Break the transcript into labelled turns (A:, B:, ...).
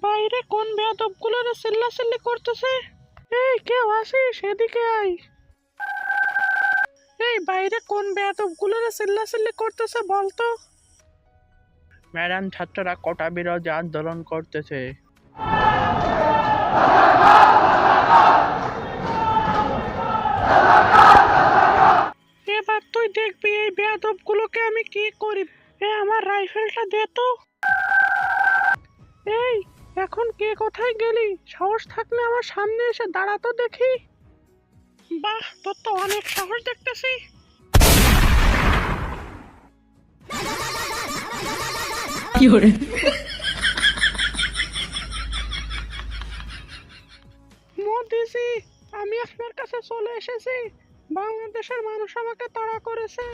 A: বাইরে কোন বেয়াদবগুলো চিল্লাচিল্লি করতেছে? এই কেউ আসিস, এদিকে আয়। এই বাইরে কোন বেয়াদবগুলো চিল্লাচিল্লি করতেছে বলতো? ম্যাডাম, ছাত্ররা কোটা বিরোধী আন্দোলন করতেছে। এবার তুই দেখবি এই বেয়াদবগুলোকে আমি কি করি। আমার রাইফেলটা দে তো। এই, এখন কে কোথায় গেলি? সাহস থাকলে আমার সামনে এসে দাঁড়াতো দেখি। বাহ, তোর তো অনেক সাহস দেখতেছি। মোদিজি, আমি আপনার কাছে চলে এসেছি। বাংলাদেশের মানুষ আমাকে তাড়া করেছে।